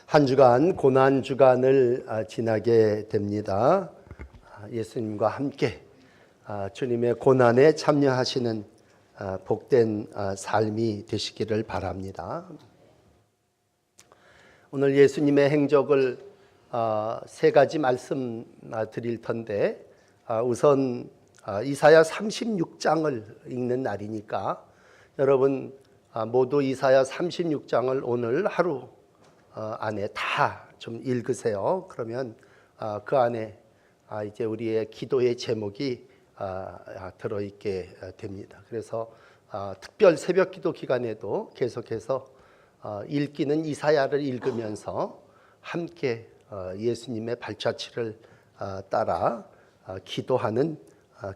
한 주간 고난 주간을 지나게 됩니다. 예수님과 함께 주님의 고난에 참여하시는 복된 삶이 되시기를 바랍니다. 오늘 예수님의 행적을 세 가지 말씀 드릴 텐데, 우선 이사야 36장을 읽는 날이니까 여러분 모두 이사야 36장을 오늘 하루 안에 다 좀 읽으세요. 그러면 그 안에 이제 우리의 기도의 제목이 들어있게 됩니다. 그래서 특별 새벽 기도 기간에도 계속해서 읽기는 이사야를 읽으면서 함께 예수님의 발자취를 따라 기도하는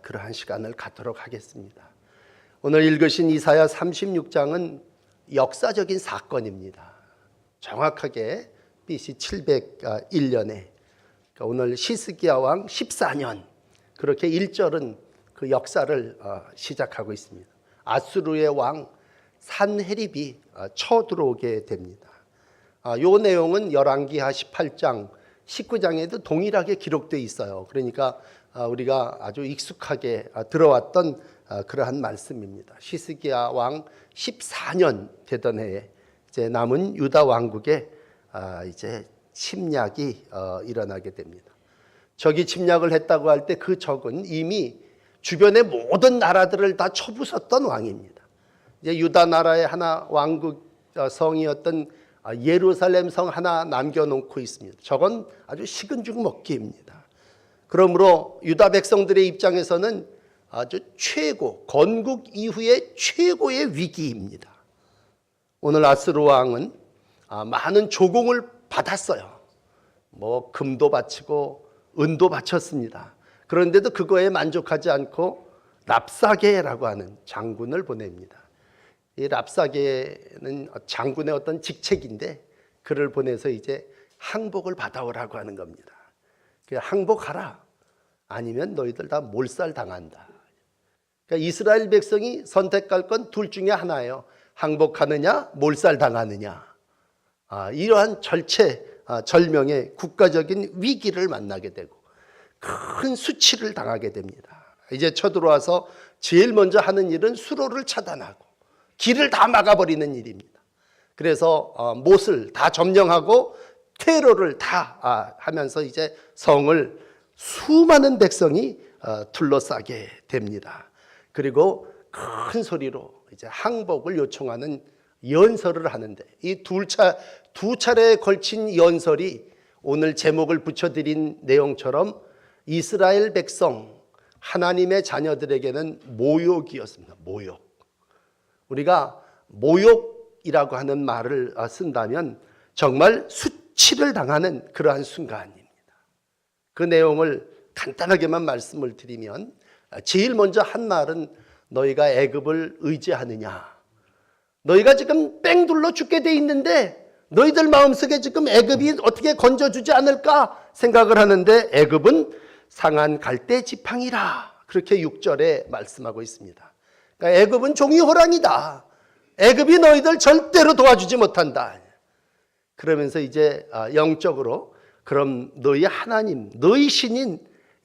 그러한 시간을 갖도록 하겠습니다. 오늘 읽으신 이사야 36장은 역사적인 사건입니다. 정확하게 BC 701년에 오늘 시스기야 왕 14년, 그렇게 1절은 그 역사를 시작하고 있습니다. 아수르의 왕 산헤립이 쳐들어오게 됩니다. 이 내용은 열왕기하 18장, 19장에도 동일하게 기록되어 있어요. 그러니까 우리가 아주 익숙하게 들어왔던 그러한 말씀입니다. 시스기야 왕 14년 되던 해에 이제 남은 유다 왕국에 이제 침략이 일어나게 됩니다. 적이 침략을 했다고 할 때 그 적은 이미 주변의 모든 나라들을 다 쳐부쉈던 왕입니다. 이제 유다 나라의 하나 왕국 성이었던 예루살렘 성 하나 남겨놓고 있습니다. 저건 아주 식은 죽 먹기입니다. 그러므로 유다 백성들의 입장에서는 아주 최고, 건국 이후의 최고의 위기입니다. 오늘 아수르 왕은 많은 조공을 받았어요. 뭐 금도 바치고 은도 바쳤습니다. 그런데도 그거에 만족하지 않고 랍사게라고 하는 장군을 보냅니다. 이 랍사게는 장군의 어떤 직책인데 그를 보내서 이제 항복을 받아오라고 하는 겁니다. 항복하라, 아니면 너희들 다 몰살 당한다. 그러니까 이스라엘 백성이 선택할 건 둘 중에 하나예요. 항복하느냐, 몰살 당하느냐. 이러한 절체절명의 국가적인 위기를 만나게 되고 큰 수치를 당하게 됩니다. 이제 쳐들어와서 제일 먼저 하는 일은 수로를 차단하고 길을 다 막아버리는 일입니다. 그래서 못을 다 점령하고 테러를 다 하면서 이제 성을 수많은 백성이 둘러싸게 됩니다. 그리고 큰 소리로 이제 항복을 요청하는 연설을 하는데, 이 두 차례에 걸친 연설이 오늘 제목을 붙여드린 내용처럼 이스라엘 백성, 하나님의 자녀들에게는 모욕이었습니다. 모욕. 우리가 모욕이라고 하는 말을 쓴다면 정말 수치를 당하는 그러한 순간입니다. 그 내용을 간단하게만 말씀을 드리면, 제일 먼저 한 말은 너희가 애굽을 의지하느냐. 너희가 지금 뺑 둘러 죽게 돼 있는데 너희들 마음속에 지금 애굽이 어떻게 건져주지 않을까 생각을 하는데, 애굽은 상한 갈대 지팡이라, 그렇게 6절에 말씀하고 있습니다. 그러니까 애굽은 종이 호랑이다. 애굽이 너희들 절대로 도와주지 못한다. 그러면서 이제 영적으로 그럼 너희 하나님, 너희 신인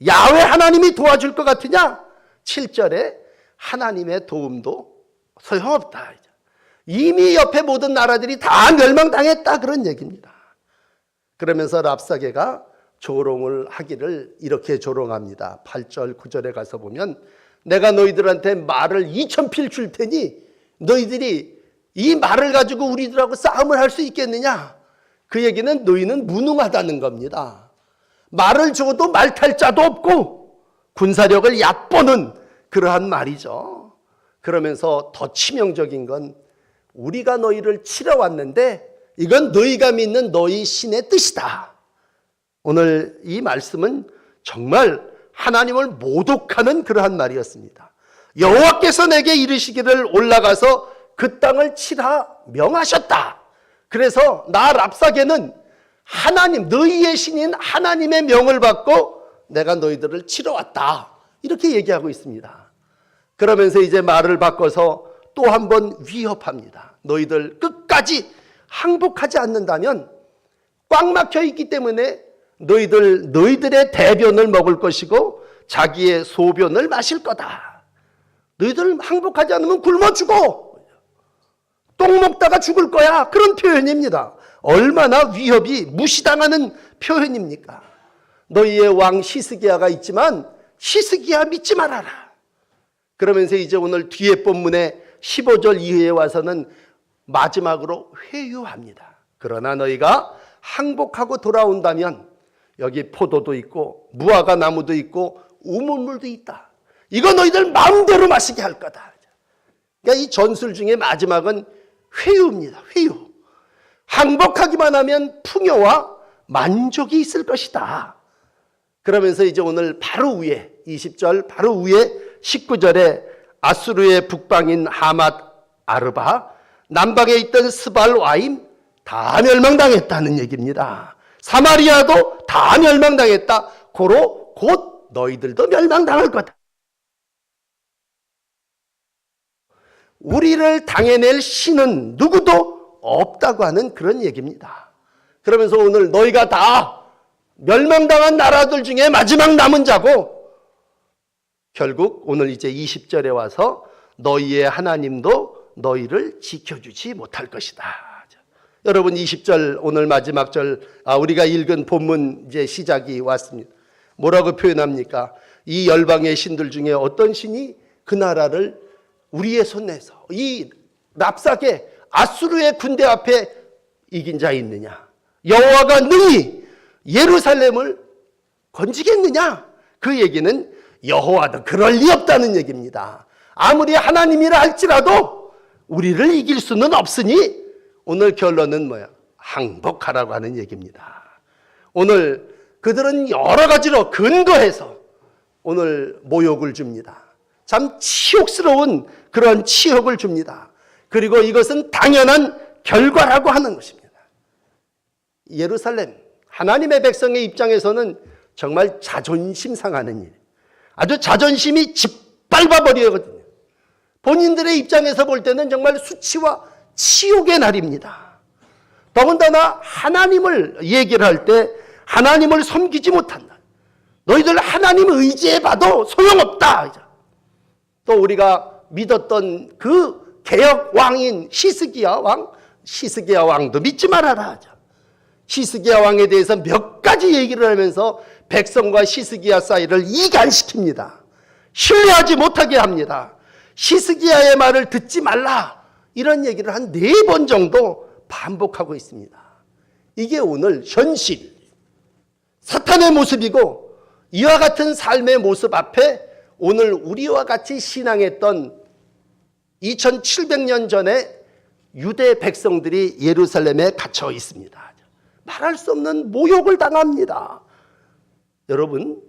야훼 하나님이 도와줄 것 같으냐? 7절에 하나님의 도움도 소용없다. 이미 옆에 모든 나라들이 다 멸망당했다, 그런 얘기입니다. 그러면서 랍사게가 조롱을 하기를 이렇게 조롱합니다. 8절 9절에 가서 보면, 내가 너희들한테 말을 2000필 줄 테니 너희들이 이 말을 가지고 우리들하고 싸움을 할 수 있겠느냐? 그 얘기는 너희는 무능하다는 겁니다. 말을 줘도 말 탈 자도 없고 군사력을 얕보는 그러한 말이죠. 그러면서 더 치명적인 건, 우리가 너희를 치러 왔는데 이건 너희가 믿는 너희 신의 뜻이다. 오늘 이 말씀은 정말 하나님을 모독하는 그러한 말이었습니다. 여호와께서 내게 이르시기를 올라가서 그 땅을 치라 명하셨다. 그래서 나 랍사게는 하나님, 너희의 신인 하나님의 명을 받고 내가 너희들을 치러 왔다, 이렇게 얘기하고 있습니다. 그러면서 이제 말을 바꿔서 또 한 번 위협합니다. 너희들 끝까지 항복하지 않는다면 꽉 막혀 있기 때문에 너희들의 대변을 먹을 것이고 자기의 소변을 마실 거다. 너희들 항복하지 않으면 굶어 죽어. 똥 먹다가 죽을 거야. 그런 표현입니다. 얼마나 위협이 무시당하는 표현입니까? 너희의 왕 히스기야가 있지만 히스기야 믿지 말아라. 그러면서 이제 오늘 뒤에 본문의 15절 이후에 와서는 마지막으로 회유합니다. 그러나 너희가 항복하고 돌아온다면 여기 포도도 있고 무화과 나무도 있고 우물물도 있다. 이거 너희들 마음대로 마시게 할 거다. 그러니까 이 전술 중에 마지막은 회유입니다. 회유. 항복하기만 하면 풍요와 만족이 있을 것이다. 그러면서 이제 오늘 바로 위에 20절 바로 위에 19절에 아수르의 북방인 하맛 아르바 남방에 있던 스발 와임 다 멸망당했다는 얘기입니다. 사마리아도 다 멸망당했다. 고로 곧 너희들도 멸망당할 거다. 우리를 당해낼 신은 누구도 없다고 하는 그런 얘기입니다. 그러면서 오늘 너희가 다 멸망당한 나라들 중에 마지막 남은 자고 결국 오늘 이제 20절에 와서 너희의 하나님도 너희를 지켜주지 못할 것이다. 여러분 20절 오늘 마지막 절 우리가 읽은 본문 이제 시작이 왔습니다. 뭐라고 표현합니까? 이 열방의 신들 중에 어떤 신이 그 나라를 우리의 손에서 이 납작의 아수르의 군대 앞에 이긴 자 있느냐? 여호와가 능히 예루살렘을 건지겠느냐? 그 얘기는 여호와도 그럴 리 없다는 얘기입니다. 아무리 하나님이라 할지라도 우리를 이길 수는 없으니 오늘 결론은 뭐야? 항복하라고 하는 얘기입니다. 오늘 그들은 여러 가지로 근거해서 오늘 모욕을 줍니다. 참 치욕스러운 그런 치욕을 줍니다. 그리고 이것은 당연한 결과라고 하는 것입니다. 예루살렘, 하나님의 백성의 입장에서는 정말 자존심 상하는 일, 아주 자존심이 짓밟아버리거든요. 본인들의 입장에서 볼 때는 정말 수치와 치욕의 날입니다. 더군다나 하나님을 얘기를 할 때 하나님을 섬기지 못한다. 너희들 하나님 의지해봐도 소용없다. 또 우리가 믿었던 그 개혁 왕인 히스기야 왕도 믿지 말아라. 히스기야 왕에 대해서 몇 가지 얘기를 하면서 백성과 히스기야 사이를 이간시킵니다. 신뢰하지 못하게 합니다. 히스기야의 말을 듣지 말라. 이런 얘기를 한 4번 정도 반복하고 있습니다. 이게 오늘 현실, 사탄의 모습이고 이와 같은 삶의 모습 앞에 오늘 우리와 같이 신앙했던 2700년 전에 유대 백성들이 예루살렘에 갇혀 있습니다. 말할 수 없는 모욕을 당합니다. 여러분,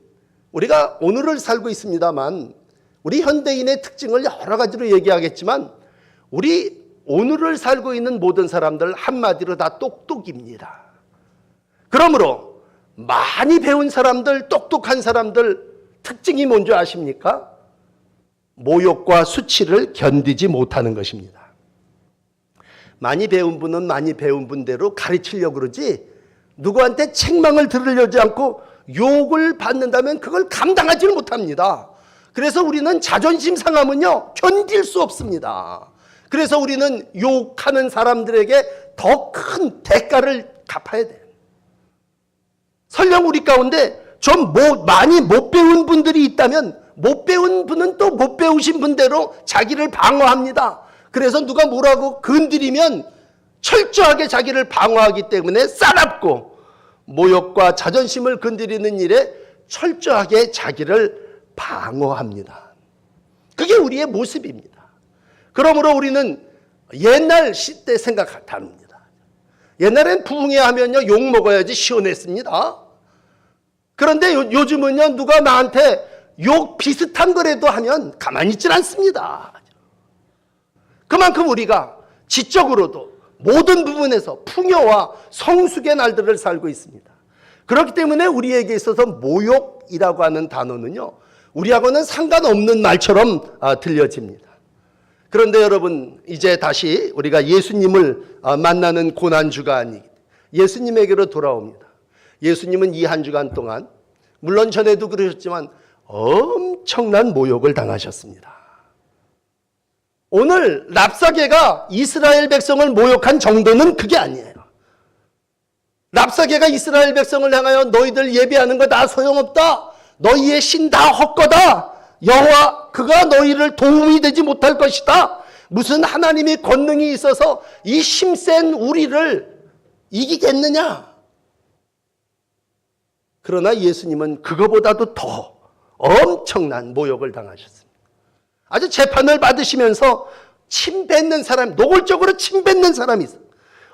우리가 오늘을 살고 있습니다만 우리 현대인의 특징을 여러 가지로 얘기하겠지만 우리 오늘을 살고 있는 모든 사람들 한마디로 다 똑똑입니다. 그러므로 많이 배운 사람들, 똑똑한 사람들 특징이 뭔지 아십니까? 모욕과 수치를 견디지 못하는 것입니다. 많이 배운 분은 많이 배운 분대로 가르치려고 그러지 누구한테 책망을 들으려지 않고 욕을 받는다면 그걸 감당하지를 못합니다. 그래서 우리는 자존심 상하면요 견딜 수 없습니다. 그래서 우리는 욕하는 사람들에게 더 큰 대가를 갚아야 돼요. 설령 우리 가운데 좀 많이 못 배운 분들이 있다면 못 배운 분은 또 못 배우신 분대로 자기를 방어합니다. 그래서 누가 뭐라고 건드리면 철저하게 자기를 방어하기 때문에 싸납고 모욕과 자존심을 건드리는 일에 철저하게 자기를 방어합니다. 그게 우리의 모습입니다. 그러므로 우리는 옛날 시대 생각 다릅니다. 옛날엔 부흥회 하면요 욕 먹어야지 시원했습니다. 그런데 요즘은요 누가 나한테 욕 비슷한 거라도 하면 가만히 있질 않습니다. 그만큼 우리가 지적으로도 모든 부분에서 풍요와 성숙의 날들을 살고 있습니다. 그렇기 때문에 우리에게 있어서 모욕이라고 하는 단어는요 우리하고는 상관없는 말처럼 들려집니다. 그런데 여러분 이제 다시 우리가 예수님을 만나는 고난주가 아니 예수님에게로 돌아옵니다. 예수님은 이 한 주간 동안 물론 전에도 그러셨지만 엄청난 모욕을 당하셨습니다. 오늘 랍사게가 이스라엘 백성을 모욕한 정도는 그게 아니에요. 랍사게가 이스라엘 백성을 향하여 너희들 예배하는 거 다 소용없다. 너희의 신 다 헛거다. 여호와 그가 너희를 도움이 되지 못할 것이다. 무슨 하나님이 권능이 있어서 이 힘센 우리를 이기겠느냐. 그러나 예수님은 그거보다도 더 엄청난 모욕을 당하셨습니다. 아주 재판을 받으시면서 침 뱉는 사람, 노골적으로 침 뱉는 사람이 있어요.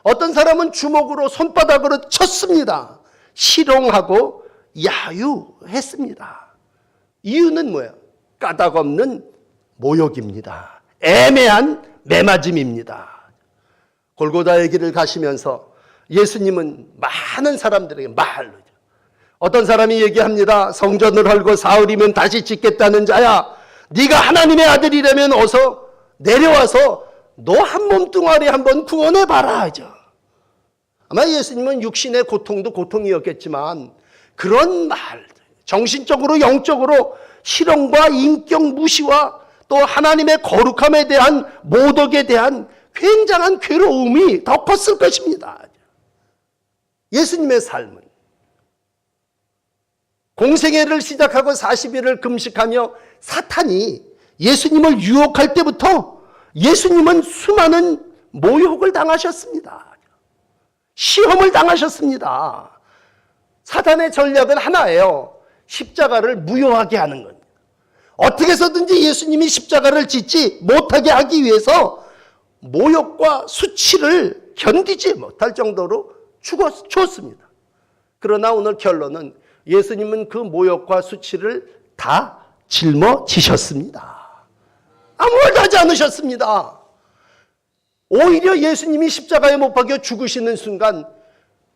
어떤 사람은 주먹으로 손바닥으로 쳤습니다. 실롱하고 야유했습니다. 이유는 뭐예요? 까닭 없는 모욕입니다. 애매한 매맞음입니다. 골고다의 길을 가시면서 예수님은 많은 사람들에게 말로, 어떤 사람이 얘기합니다. 성전을 헐고 사흘이면 다시 짓겠다는 자야, 네가 하나님의 아들이라면 어서 내려와서 너 한 몸뚱아리 한번 구원해봐라 하죠. 아마 예수님은 육신의 고통도 고통이었겠지만 그런 말, 정신적으로 영적으로 실형과 인격 무시와 또 하나님의 거룩함에 대한 모독에 대한 굉장한 괴로움이 더 컸을 것입니다. 예수님의 삶은 공생애를 시작하고 40일을 금식하며 사탄이 예수님을 유혹할 때부터 예수님은 수많은 모욕을 당하셨습니다. 시험을 당하셨습니다. 사탄의 전략은 하나예요. 십자가를 무효하게 하는 겁니다. 어떻게 해서든지 예수님이 십자가를 짓지 못하게 하기 위해서 모욕과 수치를 견디지 못할 정도로 주었습니다. 그러나 오늘 결론은 예수님은 그 모욕과 수치를 다 짊어지셨습니다. 아무 말도 하지 않으셨습니다. 오히려 예수님이 십자가에 못 박혀 죽으시는 순간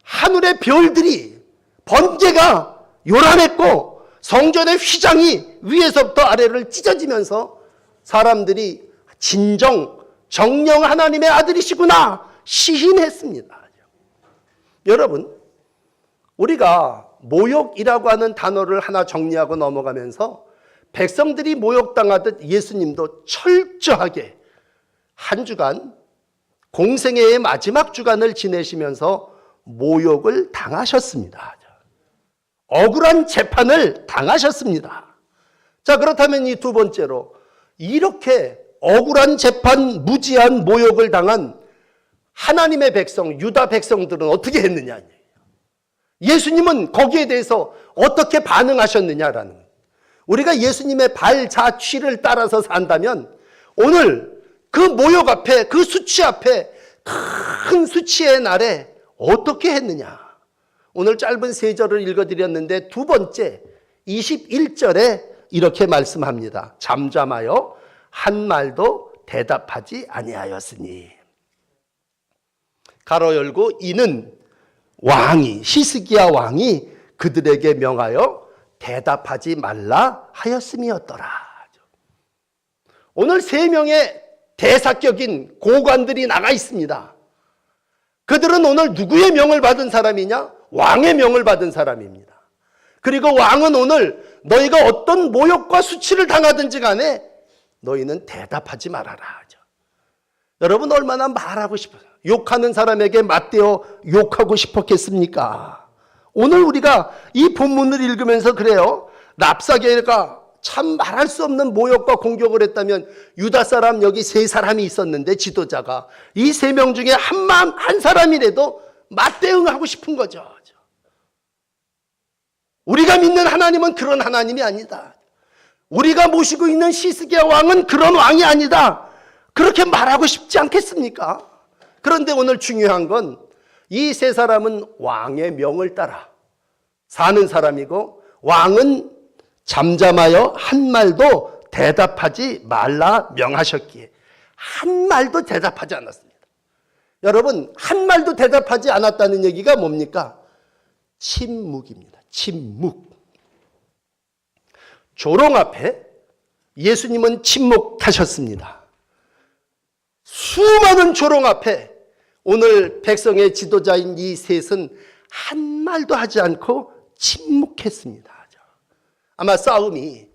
하늘의 별들이, 번개가 요란했고 성전의 휘장이 위에서부터 아래를 찢어지면서 사람들이 진정 정령 하나님의 아들이시구나 시인했습니다. 여러분, 우리가 모욕이라고 하는 단어를 하나 정리하고 넘어가면서 백성들이 모욕당하듯 예수님도 철저하게 한 주간 공생애의 마지막 주간을 지내시면서 모욕을 당하셨습니다. 억울한 재판을 당하셨습니다. 자, 그렇다면 이 두 번째로 이렇게 억울한 재판, 무지한 모욕을 당한 하나님의 백성, 유다 백성들은 어떻게 했느냐. 예수님은 거기에 대해서 어떻게 반응하셨느냐라는 거예요. 우리가 예수님의 발자취를 따라서 산다면 오늘 그 모욕 앞에, 그 수치 앞에, 큰 수치의 날에 어떻게 했느냐. 오늘 짧은 세 절을 읽어드렸는데 두 번째 21절에 이렇게 말씀합니다. 잠잠하여 한 말도 대답하지 아니하였으니. 가로 열고 이는 왕이, 히스기야 왕이 그들에게 명하여 대답하지 말라 하였음이었더라. 오늘 세 명의 대사격인 고관들이 나가 있습니다. 그들은 오늘 누구의 명을 받은 사람이냐? 왕의 명을 받은 사람입니다. 그리고 왕은 오늘 너희가 어떤 모욕과 수치를 당하든지 간에 너희는 대답하지 말아라 하죠. 여러분 얼마나 말하고 싶어요? 욕하는 사람에게 맞대어 욕하고 싶었겠습니까? 오늘 우리가 이 본문을 읽으면서 그래요. 랍사게가 참 말할 수 없는 모욕과 공격을 했다면 유다 사람 여기 세 사람이 있었는데 지도자가 이 세 명 중에 한 사람이라도 맞대응하고 싶은 거죠. 우리가 믿는 하나님은 그런 하나님이 아니다. 우리가 모시고 있는 히스기야 왕은 그런 왕이 아니다. 그렇게 말하고 싶지 않겠습니까? 그런데 오늘 중요한 건 이 세 사람은 왕의 명을 따라 사는 사람이고 왕은 잠잠하여 한 말도 대답하지 말라 명하셨기에 한 말도 대답하지 않았습니다. 여러분, 한 말도 대답하지 않았다는 얘기가 뭡니까? 침묵입니다. 침묵. 조롱 앞에 예수님은 침묵하셨습니다. 수많은 조롱 앞에 오늘 백성의 지도자인 이 셋은 한 말도 하지 않고 침묵했습니다. 아마 싸움이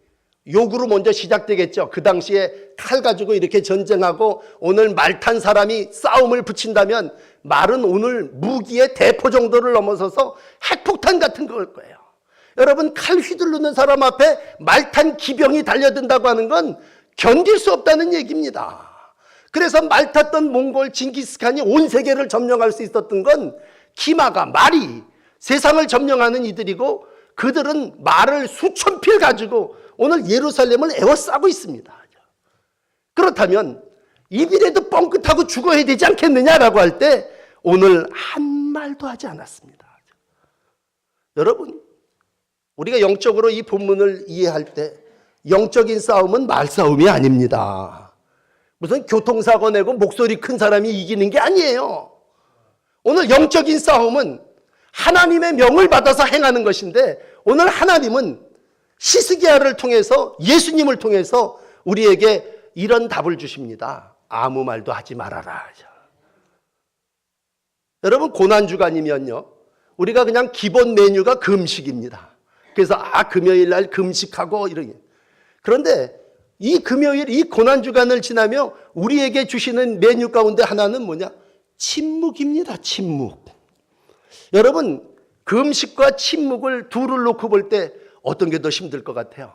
욕으로 먼저 시작되겠죠. 그 당시에 칼 가지고 이렇게 전쟁하고 오늘 말 탄 사람이 싸움을 붙인다면 말은 오늘 무기의 대포 정도를 넘어서서 핵폭탄 같은 걸 거예요. 여러분, 칼 휘두르는 사람 앞에 말 탄 기병이 달려든다고 하는 건 견딜 수 없다는 얘기입니다. 그래서 말 탔던 몽골 징기스칸이 온 세계를 점령할 수 있었던 건 기마가, 말이 세상을 점령하는 이들이고, 그들은 말을 수천 필 가지고 오늘 예루살렘을 에워싸고 있습니다. 그렇다면 이들에도 뻥끗하고 죽어야 되지 않겠느냐라고 할 때 오늘 한 말도 하지 않았습니다. 여러분, 우리가 영적으로 이 본문을 이해할 때 영적인 싸움은 말싸움이 아닙니다. 무슨 교통사고 내고 목소리 큰 사람이 이기는 게 아니에요. 오늘 영적인 싸움은 하나님의 명을 받아서 행하는 것인데, 오늘 하나님은 시스기야를 통해서, 예수님을 통해서 우리에게 이런 답을 주십니다. 아무 말도 하지 말아라. 여러분, 고난주간이면요, 우리가 그냥 기본 메뉴가 금식입니다. 그래서 금요일 날 금식하고 이러게. 그런데 이 금요일, 이 고난주간을 지나며 우리에게 주시는 메뉴 가운데 하나는 뭐냐? 침묵입니다. 침묵. 여러분, 금식과 침묵을 둘을 놓고 볼 때 어떤 게 더 힘들 것 같아요?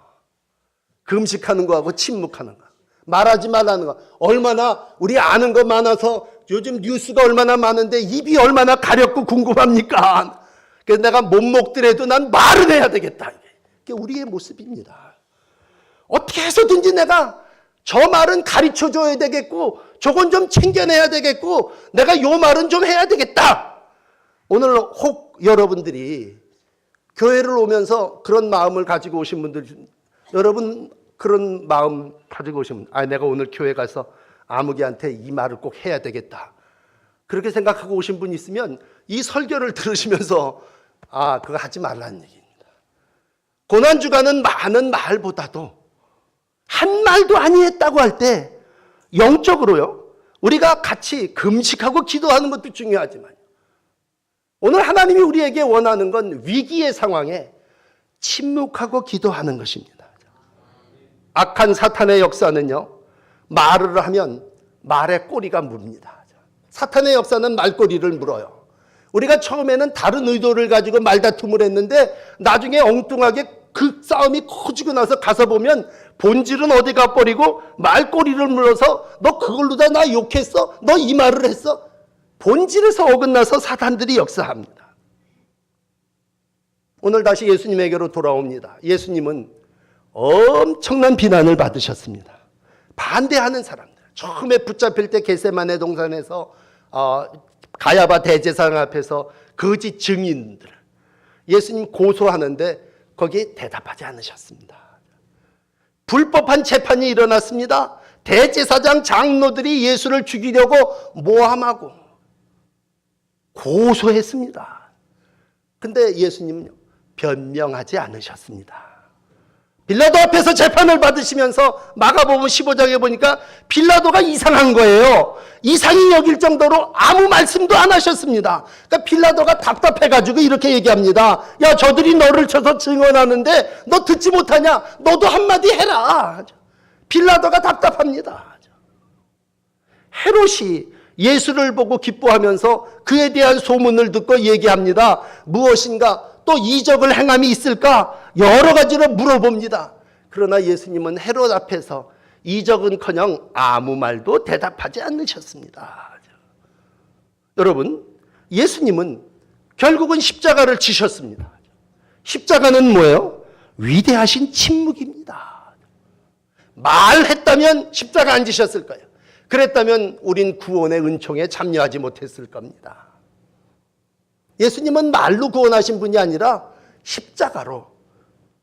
금식하는 거하고 침묵하는 거. 말하지 말라는 거. 얼마나 우리 아는 거 많아서 요즘 뉴스가 얼마나 많은데 입이 얼마나 가렵고 궁금합니까? 그래서 내가 못 먹더라도 난 말을 해야 되겠다. 이게 우리의 모습입니다. 어떻게 해서든지 내가 저 말은 가르쳐 줘야 되겠고, 저건 좀 챙겨내야 되겠고, 내가 요 말은 좀 해야 되겠다. 오늘 혹 여러분들이 교회를 오면서 그런 마음을 가지고 오신 분들, 여러분 그런 마음 가지고 오시면, 내가 오늘 교회 가서 아무개한테 이 말을 꼭 해야 되겠다, 그렇게 생각하고 오신 분이 있으면 이 설교를 들으시면서 그거 하지 말라는 얘기입니다. 고난주간은 많은 말보다도 한 말도 아니했다고 할 때 영적으로요, 우리가 같이 금식하고 기도하는 것도 중요하지만 오늘 하나님이 우리에게 원하는 건 위기의 상황에 침묵하고 기도하는 것입니다. 악한 사탄의 역사는요, 말을 하면 말의 꼬리가 뭅니다. 사탄의 역사는 말꼬리를 물어요. 우리가 처음에는 다른 의도를 가지고 말다툼을 했는데 나중에 엉뚱하게 그 싸움이 커지고 나서 가서 보면 본질은 어디 가버리고 말꼬리를 물어서 너 그걸로 다 나 욕했어? 너 이 말을 했어? 본질에서 어긋나서 사탄들이 역사합니다. 오늘 다시 예수님에게로 돌아옵니다. 예수님은 엄청난 비난을 받으셨습니다. 반대하는 사람들, 처음에 붙잡힐 때 겟세마네 동산에서 가야바 대제사장 앞에서 거짓 증인들, 예수님 고소하는데 거기에 대답하지 않으셨습니다. 불법한 재판이 일어났습니다. 대제사장 장로들이 예수를 죽이려고 모함하고 고소했습니다. 근데 예수님은요, 변명하지 않으셨습니다. 빌라도 앞에서 재판을 받으시면서 마가복음 15장에 보니까 빌라도가 이상한 거예요. 이상이 여길 정도로 아무 말씀도 안 하셨습니다. 그러니까 빌라도가 답답해가지고 이렇게 얘기합니다. 야, 저들이 너를 쳐서 증언하는데 너 듣지 못하냐? 너도 한마디 해라. 빌라도가 답답합니다. 헤롯이 예수를 보고 기뻐하면서 그에 대한 소문을 듣고 얘기합니다. 무엇인가 또 이적을 행함이 있을까? 여러 가지로 물어봅니다. 그러나 예수님은 헤롯 앞에서 이적은커녕 아무 말도 대답하지 않으셨습니다. 여러분, 예수님은 결국은 십자가를 지셨습니다. 십자가는 뭐예요? 위대하신 침묵입니다. 말했다면 십자가 안 지셨을 거예요. 그랬다면 우린 구원의 은총에 참여하지 못했을 겁니다. 예수님은 말로 구원하신 분이 아니라 십자가로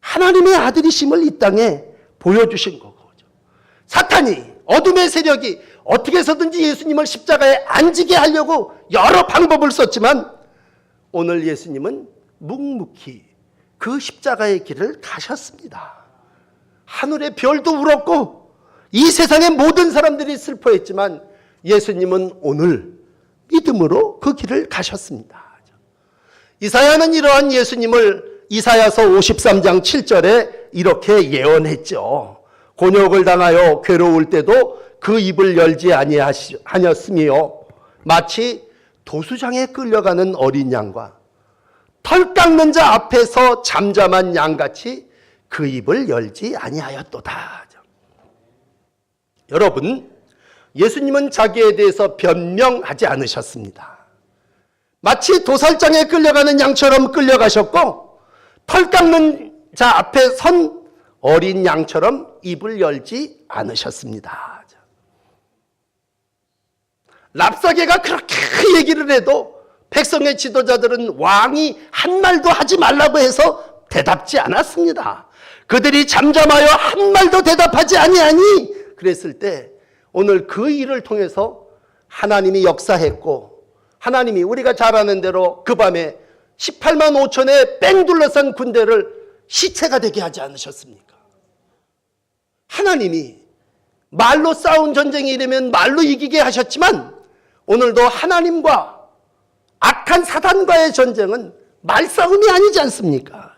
하나님의 아들이심을 이 땅에 보여주신 거고, 사탄이, 어둠의 세력이 어떻게 해서든지 예수님을 십자가에 앉게 하려고 여러 방법을 썼지만 오늘 예수님은 묵묵히 그 십자가의 길을 가셨습니다. 하늘의 별도 울었고 이 세상의 모든 사람들이 슬퍼했지만 예수님은 오늘 믿음으로 그 길을 가셨습니다. 이사야는 이러한 예수님을 이사야서 53장 7절에 이렇게 예언했죠. 곤욕을 당하여 괴로울 때도 그 입을 열지 아니하였으며 마치 도수장에 끌려가는 어린 양과 털 깎는 자 앞에서 잠잠한 양같이 그 입을 열지 아니하였도다. 여러분, 예수님은 자기에 대해서 변명하지 않으셨습니다. 마치 도살장에 끌려가는 양처럼 끌려가셨고 털 깎는 자 앞에 선 어린 양처럼 입을 열지 않으셨습니다. 랍사게가 그렇게 얘기를 해도 백성의 지도자들은 왕이 한 말도 하지 말라고 해서 대답지 않았습니다. 그들이 잠잠하여 한 말도 대답하지 아니하니 그랬을 때 오늘 그 일을 통해서 하나님이 역사했고 하나님이 우리가 잘 아는 대로 그 밤에 18만 5천의 뺑 둘러싼 군대를 시체가 되게 하지 않으셨습니까? 하나님이 말로 싸운 전쟁이 이르면 말로 이기게 하셨지만 오늘도 하나님과 악한 사단과의 전쟁은 말싸움이 아니지 않습니까?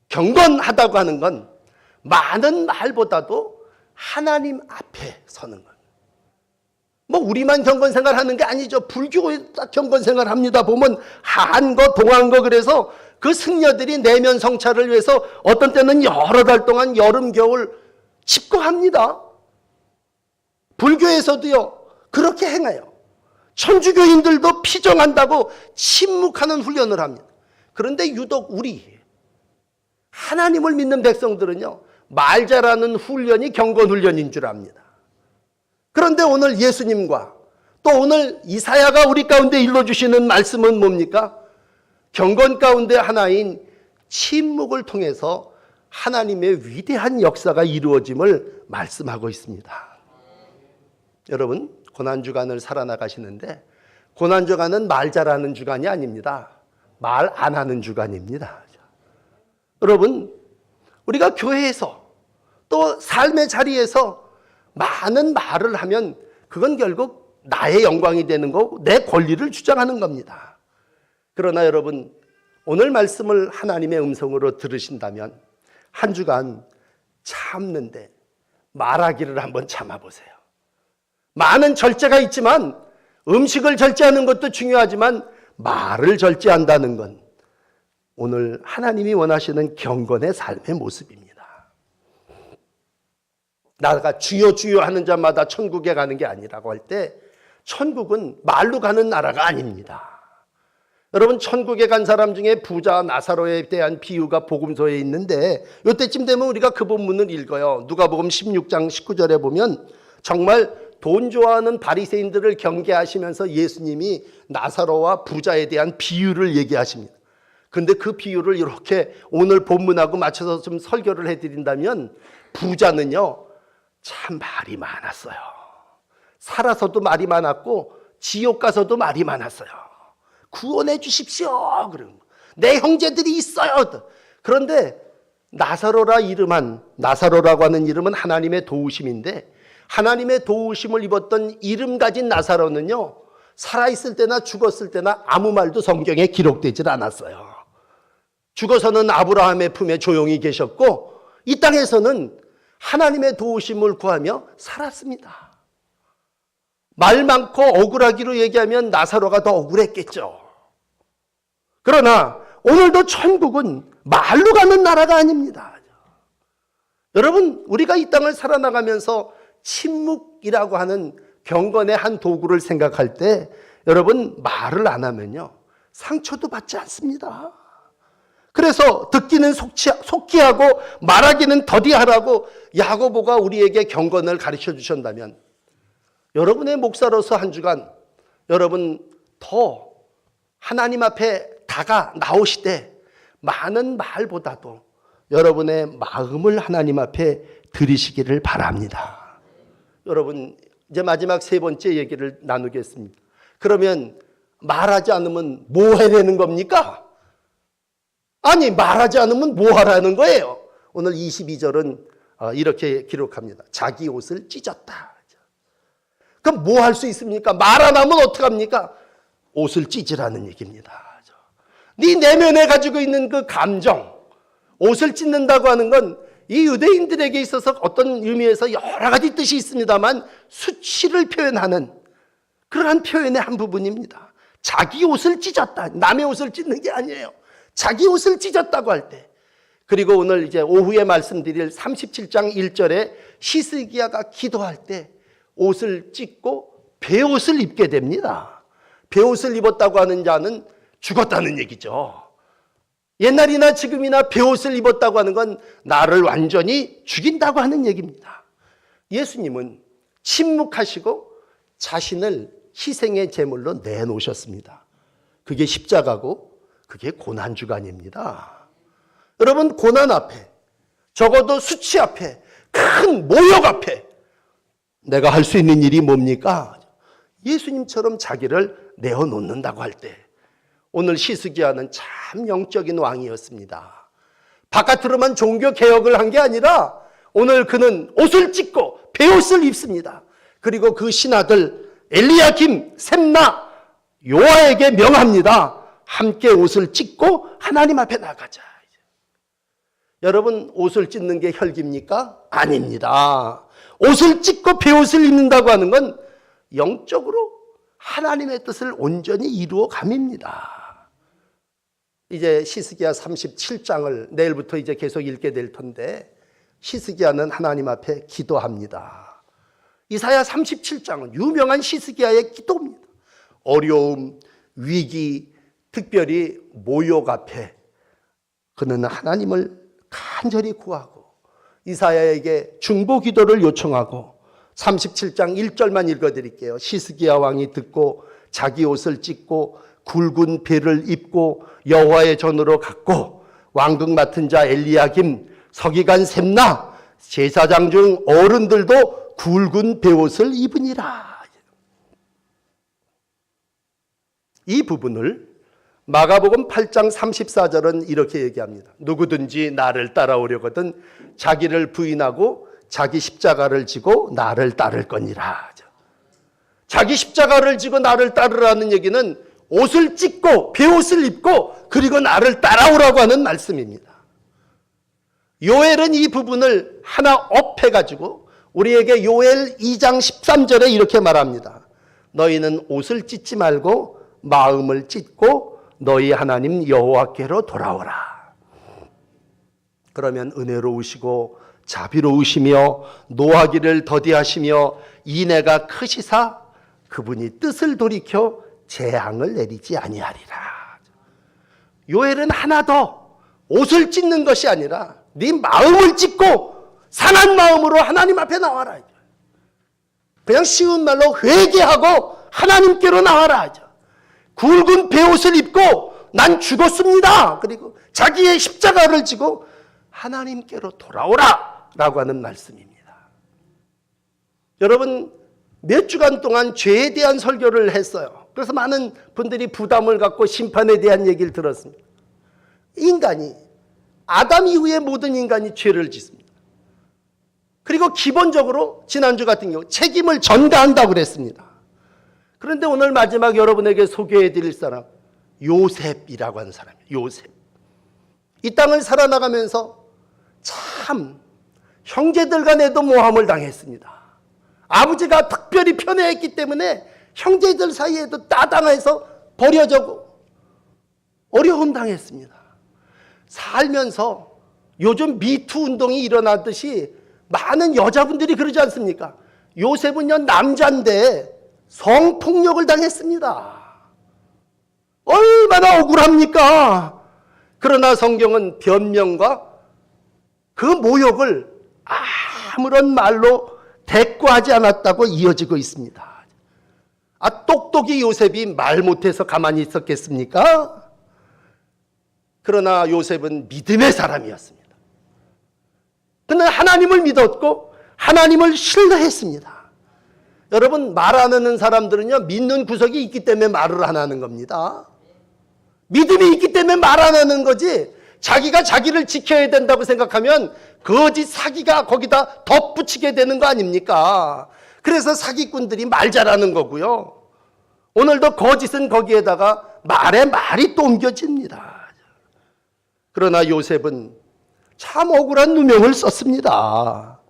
경건하다고 하는 건 많은 말보다도 하나님 앞에 서는 것. 뭐 우리만 경건생활 하는 게 아니죠. 불교에 경건생활 합니다. 보면 한거 동한거 그래서 그 승려들이 내면 성찰을 위해서 어떤 때는 여러 달 동안 여름 겨울 집거합니다. 불교에서도요 그렇게 행해요. 천주교인들도 피정한다고 침묵하는 훈련을 합니다. 그런데 유독 우리 하나님을 믿는 백성들은요 말 잘하는 훈련이 경건 훈련인 줄 압니다. 그런데 오늘 예수님과 또 오늘 이사야가 우리 가운데 일러주시는 말씀은 뭡니까? 경건 가운데 하나인 침묵을 통해서 하나님의 위대한 역사가 이루어짐을 말씀하고 있습니다. 여러분, 고난주간을 살아나가시는데 고난주간은 말 잘하는 주간이 아닙니다. 말 안 하는 주간입니다. 여러분, 우리가 교회에서 또 삶의 자리에서 많은 말을 하면 그건 결국 나의 영광이 되는 거고 내 권리를 주장하는 겁니다. 그러나 여러분, 오늘 말씀을 하나님의 음성으로 들으신다면 한 주간 참는데 말하기를 한번 참아보세요. 많은 절제가 있지만 음식을 절제하는 것도 중요하지만 말을 절제한다는 건 오늘 하나님이 원하시는 경건의 삶의 모습입니다. 나가 주여 주여 하는 자마다 천국에 가는 게 아니라고 할 때 천국은 말로 가는 나라가 아닙니다. 여러분, 천국에 간 사람 중에 부자 나사로에 대한 비유가 복음서에 있는데 이때쯤 되면 우리가 그 본문을 읽어요. 누가복음 16장 19절에 보면 정말 돈 좋아하는 바리새인들을 경계하시면서 예수님이 나사로와 부자에 대한 비유를 얘기하십니다. 근데 그 비유를 이렇게 오늘 본문하고 맞춰서 좀 설교를 해드린다면 부자는요 참 말이 많았어요. 살아서도 말이 많았고 지옥 가서도 말이 많았어요. 구원해 주십시오. 그런 내 형제들이 있어요. 그런데 나사로라고 하는 이름은 하나님의 도우심인데 하나님의 도우심을 입었던 이름 가진 나사로는요 살아있을 때나 죽었을 때나 아무 말도 성경에 기록되질 않았어요. 죽어서는 아브라함의 품에 조용히 계셨고 이 땅에서는 하나님의 도우심을 구하며 살았습니다. 말 많고 억울하기로 얘기하면 나사로가 더 억울했겠죠. 그러나 오늘도 천국은 말로 가는 나라가 아닙니다. 여러분, 우리가 이 땅을 살아나가면서 침묵이라고 하는 경건의 한 도구를 생각할 때 여러분 말을 안 하면요 상처도 받지 않습니다. 그래서 듣기는 속히 하고 말하기는 더디하라고 야고보가 우리에게 경건을 가르쳐 주셨다면 여러분의 목사로서 한 주간 여러분 더 하나님 앞에 나오시되 많은 말보다도 여러분의 마음을 하나님 앞에 드리시기를 바랍니다. 여러분, 이제 마지막 세 번째 얘기를 나누겠습니다. 그러면 말하지 않으면 뭐 해내는 겁니까? 아니, 말하지 않으면 뭐 하라는 거예요? 오늘 22절은 이렇게 기록합니다. 자기 옷을 찢었다. 그럼 뭐 할 수 있습니까? 말 안 하면 어떡합니까? 옷을 찢으라는 얘기입니다. 네 내면에 가지고 있는 그 감정, 옷을 찢는다고 하는 건 이 유대인들에게 있어서 어떤 의미에서 여러 가지 뜻이 있습니다만 수치를 표현하는 그러한 표현의 한 부분입니다. 자기 옷을 찢었다. 남의 옷을 찢는 게 아니에요. 자기 옷을 찢었다고 할 때. 그리고 오늘 이제 오후에 말씀드릴 37장 1절에 히스기야가 기도할 때 옷을 찢고 베옷을 입게 됩니다. 베옷을 입었다고 하는 자는 죽었다는 얘기죠. 옛날이나 지금이나 베옷을 입었다고 하는 건 나를 완전히 죽인다고 하는 얘기입니다. 예수님은 침묵하시고 자신을 희생의 제물로 내놓으셨습니다. 그게 십자가고 그게 고난주간입니다. 여러분, 고난 앞에, 적어도 수치 앞에, 큰 모욕 앞에 내가 할 수 있는 일이 뭡니까? 예수님처럼 자기를 내어놓는다고 할 때 오늘 히스기야는 참 영적인 왕이었습니다. 바깥으로만 종교개혁을 한 게 아니라 오늘 그는 옷을 찢고 베옷을 입습니다. 그리고 그 신하들 엘리야김, 셈나, 요아에게 명합니다. 함께 옷을 찢고 하나님 앞에 나가자. 여러분, 옷을 찢는 게 혈기입니까? 아닙니다. 옷을 찢고 베옷을 입는다고 하는 건 영적으로 하나님의 뜻을 온전히 이루어 감입니다. 이제 히스기야 37장을 내일부터 이제 계속 읽게 될 텐데 히스기야는 하나님 앞에 기도합니다. 이사야 37장은 유명한 히스기야의 기도입니다. 어려움, 위기, 특별히 모욕 앞에 그는 하나님을 간절히 구하고 이사야에게 중보 기도를 요청하고 37장 1절만 읽어드릴게요. 히스기야 왕이 듣고 자기 옷을 찢고 굵은 베를 입고 여호와의 전으로 갔고 왕궁 맡은 자 엘리야김, 서기관 셈나, 제사장 중 어른들도 굵은 베옷을 입으니라. 이 부분을 마가복음 8장 34절은 이렇게 얘기합니다. 누구든지 나를 따라오려거든 자기를 부인하고 자기 십자가를 지고 나를 따를 거니라. 자기 십자가를 지고 나를 따르라는 얘기는 옷을 찢고 베옷을 입고 그리고 나를 따라오라고 하는 말씀입니다. 요엘은 이 부분을 하나 업해가지고 우리에게 요엘 2장 13절에 이렇게 말합니다. 너희는 옷을 찢지 말고 마음을 찢고 너희 하나님 여호와께로 돌아오라. 그러면 은혜로우시고 자비로우시며 노하기를 더디하시며 인애가 크시사 그분이 뜻을 돌이켜 재앙을 내리지 아니하리라. 요엘은 하나 더 옷을 찢는 것이 아니라 네 마음을 찢고 상한 마음으로 하나님 앞에 나와라. 그냥 쉬운 말로 회개하고 하나님께로 나와라. 굵은 베옷을 입고 난 죽었습니다. 그리고 자기의 십자가를 지고 하나님께로 돌아오라 라고 하는 말씀입니다. 여러분, 몇 주간 동안 죄에 대한 설교를 했어요. 그래서 많은 분들이 부담을 갖고 심판에 대한 얘기를 들었습니다. 인간이, 아담 이후에 모든 인간이 죄를 짓습니다. 그리고 기본적으로 지난주 같은 경우 책임을 전가한다고 그랬습니다. 그런데 오늘 마지막 여러분에게 소개해 드릴 사람, 요셉이라고 하는 사람이에요. 요셉. 이 땅을 살아나가면서 참 형제들 간에도 모함을 당했습니다. 아버지가 특별히 편애했기 때문에 형제들 사이에도 따당해서 버려져고 어려움 당했습니다. 살면서 요즘 미투 운동이 일어나듯이 많은 여자분들이 그러지 않습니까? 요셉은요, 남자인데 성폭력을 당했습니다. 얼마나 억울합니까? 그러나 성경은 변명과 그 모욕을 아무런 말로 대꾸하지 않았다고 이어지고 있습니다. 똑똑이 요셉이 말 못해서 가만히 있었겠습니까? 그러나 요셉은 믿음의 사람이었습니다. 그는 하나님을 믿었고 하나님을 신뢰했습니다. 여러분, 말 안 하는 사람들은요, 믿는 구석이 있기 때문에 말을 안 하는 겁니다. 믿음이 있기 때문에 말 안 하는 거지, 자기가 자기를 지켜야 된다고 생각하면 거짓 사기가 거기다 덧붙이게 되는 거 아닙니까? 그래서 사기꾼들이 말 잘하는 거고요. 오늘도 거짓은 거기에다가 말에 말이 또 옮겨집니다. 그러나 요셉은 참 억울한 누명을 썼습니다.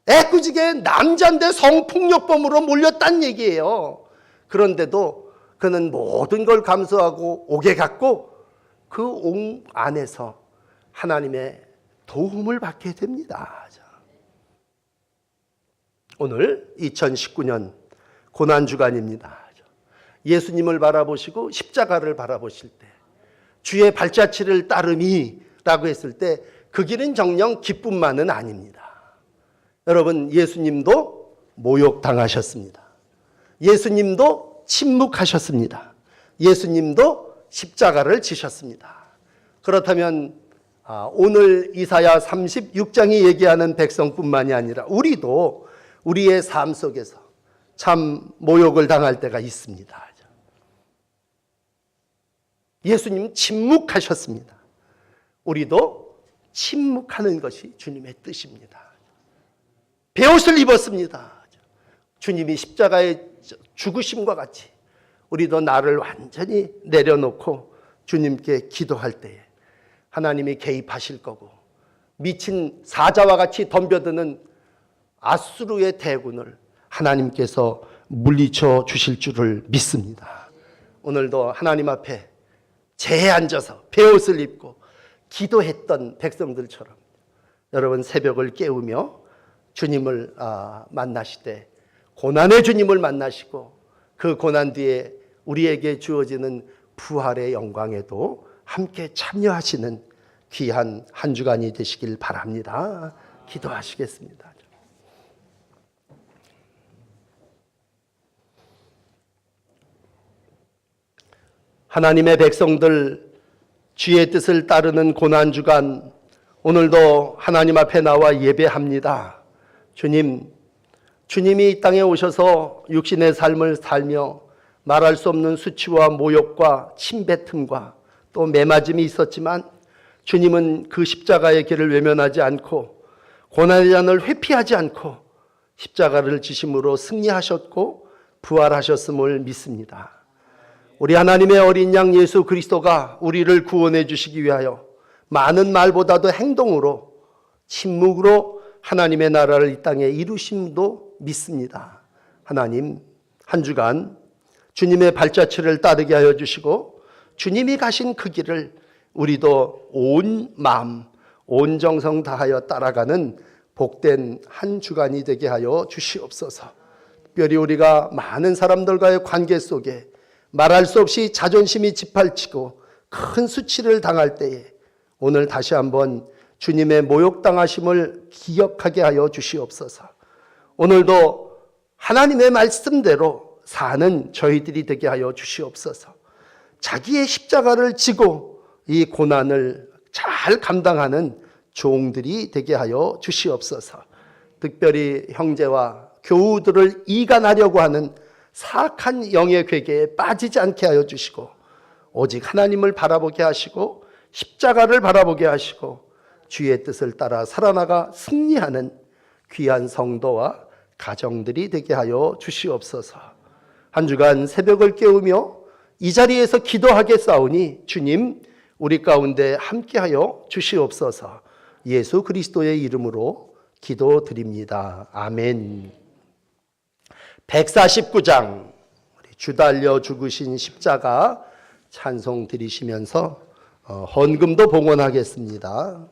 애꿎이게 남자인데 성폭력범으로 몰렸다는 얘기예요. 그런데도 그는 모든 걸 감수하고 옥에 갔고 그 옥 안에서 하나님의 도움을 받게 됩니다. 오늘 2019년 고난주간입니다. 예수님을 바라보시고 십자가를 바라보실 때 주의 발자취를 따름이라고 했을 때 그 길은 정녕 기쁨만은 아닙니다. 여러분, 예수님도 모욕당하셨습니다. 예수님도 침묵하셨습니다. 예수님도 십자가를 지셨습니다. 그렇다면 오늘 이사야 36장이 얘기하는 백성뿐만이 아니라 우리도 우리의 삶 속에서 참 모욕을 당할 때가 있습니다. 예수님 침묵하셨습니다. 우리도 침묵하는 것이 주님의 뜻입니다. 베옷을 입었습니다. 주님이 십자가에 죽으심과 같이 우리도 나를 완전히 내려놓고 주님께 기도할 때에 하나님이 개입하실 거고 미친 사자와 같이 덤벼드는 아수르의 대군을 하나님께서 물리쳐 주실 줄을 믿습니다. 오늘도 하나님 앞에 재에 앉아서 베옷을 입고 기도했던 백성들처럼 여러분 새벽을 깨우며 주님을 만나실 때 고난의 주님을 만나시고 그 고난 뒤에 우리에게 주어지는 부활의 영광에도 함께 참여하시는 귀한 한 주간이 되시길 바랍니다. 기도하시겠습니다. 하나님의 백성들 주의 뜻을 따르는 고난주간 오늘도 하나님 앞에 나와 예배합니다. 주님이 이 땅에 오셔서 육신의 삶을 살며 말할 수 없는 수치와 모욕과 침뱉음과 또 매맞음이 있었지만 주님은 그 십자가의 길을 외면하지 않고 고난의 잔을 회피하지 않고 십자가를 지심으로 승리하셨고 부활하셨음을 믿습니다. 우리 하나님의 어린 양 예수 그리스도가 우리를 구원해 주시기 위하여 많은 말보다도 행동으로 침묵으로 하나님의 나라를 이 땅에 이루심도 믿습니다. 하나님, 한 주간 주님의 발자취를 따르게 하여 주시고 주님이 가신 그 길을 우리도 온 마음, 온 정성 다하여 따라가는 복된 한 주간이 되게 하여 주시옵소서. 특별히 우리가 많은 사람들과의 관계 속에 말할 수 없이 자존심이 짓밟히고 큰 수치를 당할 때에 오늘 다시 한번 주님의 모욕당하심을 기억하게 하여 주시옵소서. 오늘도 하나님의 말씀대로 사는 저희들이 되게 하여 주시옵소서. 자기의 십자가를 지고 이 고난을 잘 감당하는 종들이 되게 하여 주시옵소서. 특별히 형제와 교우들을 이간하려고 하는 사악한 영의 괴계에 빠지지 않게 하여 주시고 오직 하나님을 바라보게 하시고 십자가를 바라보게 하시고 주의 뜻을 따라 살아나가 승리하는 귀한 성도와 가정들이 되게 하여 주시옵소서. 한 주간 새벽을 깨우며 이 자리에서 기도하겠사오니 주님 우리 가운데 함께하여 주시옵소서. 예수 그리스도의 이름으로 기도드립니다. 아멘. 149장 주 달려 죽으신 십자가 찬송 드리시면서 헌금도 봉헌하겠습니다.